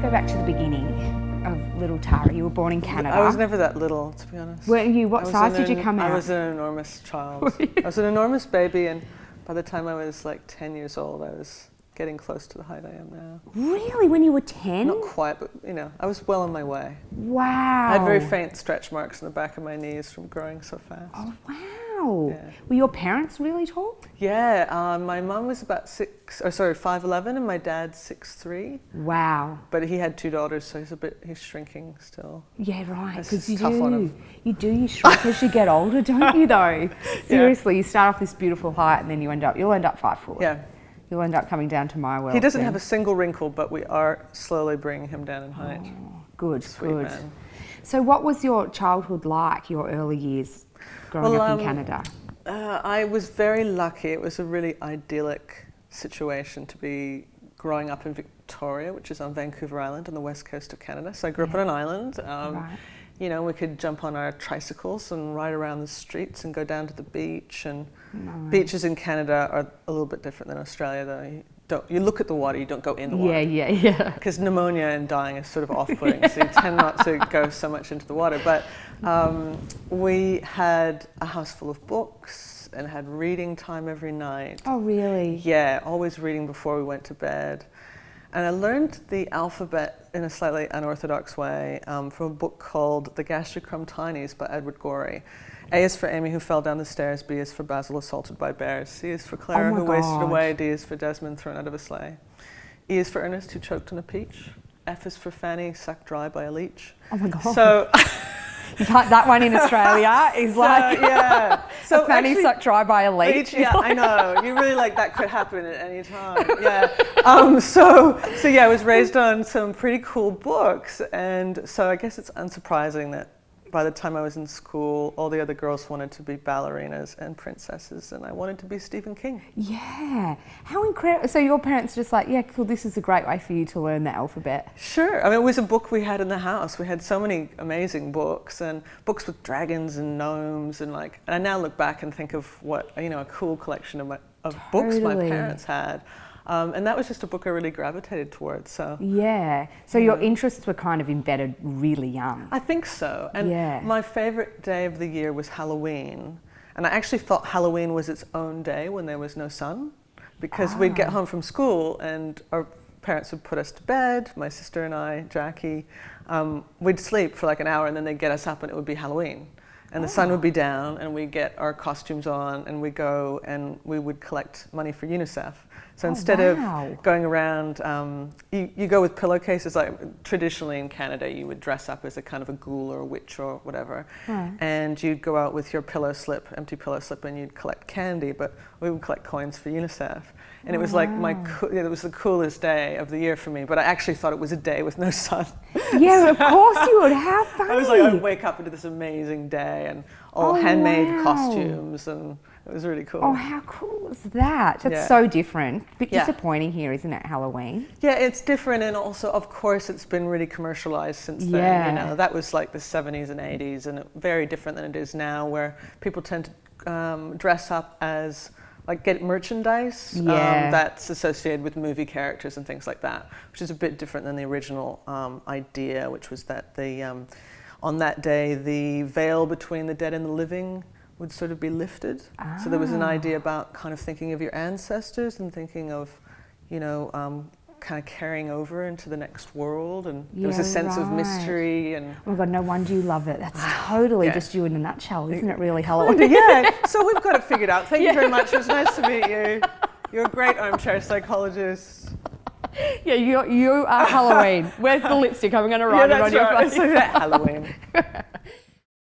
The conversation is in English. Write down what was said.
let's go back to the beginning of little Tara. You were born in Canada. I was never that little, to be honest. Weren't you? What size did you come out? I was an enormous child. I was an enormous baby, and by the time I was like 10 years old, I was getting close to the height I am now. Really? When you were 10? Not quite, but I was well on my way. Wow. I had very faint stretch marks in the back of my knees from growing so fast. Oh, wow. Yeah. Were your parents really tall? Yeah, my mum was about 5'11", and my dad's 6'3". Wow. But he had 2 daughters, so he's shrinking still. Yeah, right. Because you shrink as you get older, don't you though? Seriously, you start off this beautiful height and then you'll end up 5 foot. Yeah. You'll end up coming down to my world. He doesn't have a single wrinkle, but we are slowly bringing him down in height. Oh, good, Sweet good. Man. So what was your childhood like, your early years growing up in Canada? I was very lucky. It was a really idyllic situation to be growing up in Victoria, which is on Vancouver Island on the west coast of Canada. So I grew up on an island. Right. We could jump on our tricycles and ride around the streets and go down to the beach. And beaches in Canada are a little bit different than Australia, though. You look at the water, you don't go in the water. Yeah. Because pneumonia and dying is sort of off-putting, so you tend not to go so much into the water. But we had a house full of books and had reading time every night. Oh, really? Yeah, always reading before we went to bed. And I learned the alphabet in a slightly unorthodox way from a book called The Gastrocrum Tinies by Edward Gorey. A is for Amy who fell down the stairs, B is for Basil assaulted by bears, C is for Clara who wasted away, D is for Desmond thrown out of a sleigh. E is for Ernest who choked on a peach, F is for Fanny sucked dry by a leech. Oh my God. So that one in Australia is like So Fanny sucked dry by a leech. Yeah, I know. You really that could happen at any time. Yeah. So I was raised on some pretty cool books, and so I guess it's unsurprising that by the time I was in school, all the other girls wanted to be ballerinas and princesses, and I wanted to be Stephen King. Yeah. How incredible. So your parents just like, yeah, cool, this is a great way for you to learn the alphabet. Sure. I mean, it was a book we had in the house. We had so many amazing books, and books with dragons and gnomes, and I now look back and think of what, a cool collection of books my parents had. And that was just a book I really gravitated towards. So your interests were kind of embedded really young. I think so. And my favorite day of the year was Halloween. And I actually thought Halloween was its own day when there was no sun, because we'd get home from school and our parents would put us to bed, my sister and I, Jackie. We'd sleep for like an hour and then they'd get us up and it would be Halloween. And the sun would be down and we'd get our costumes on and we'd go and we would collect money for UNICEF. So instead of going around, you go with pillowcases. Like traditionally in Canada, you would dress up as a kind of a ghoul or a witch or whatever. Right. And you'd go out with your empty pillow slip, and you'd collect candy, but we would collect coins for UNICEF. And it was like it was the coolest day of the year for me, but I actually thought it was a day with no sun. Yeah, of course you would. How funny. I was like, I'd wake up into this amazing day and all handmade costumes, and it was really cool. Oh, how cool is that? That's so different. A bit disappointing here, isn't it, Halloween? Yeah, it's different, and also, of course, it's been really commercialized since then. That was like the 70s and 80s, and very different than it is now, where people tend to dress up as get merchandise that's associated with movie characters and things like that, which is a bit different than the original idea, which was that on that day, the veil between the dead and the living would sort of be lifted. So there was an idea about kind of thinking of your ancestors and thinking of, kind of carrying over into the next world, and there was a sense of mystery. And oh my God, no wonder you love it. That's totally just you in a nutshell, isn't it really, Halloween? Yeah, so we've got it figured out. Thank you very much. It was nice to meet you. You're a great armchair psychologist. Yeah, you are Halloween. Where's the lipstick? I'm going to write it on your face. Halloween.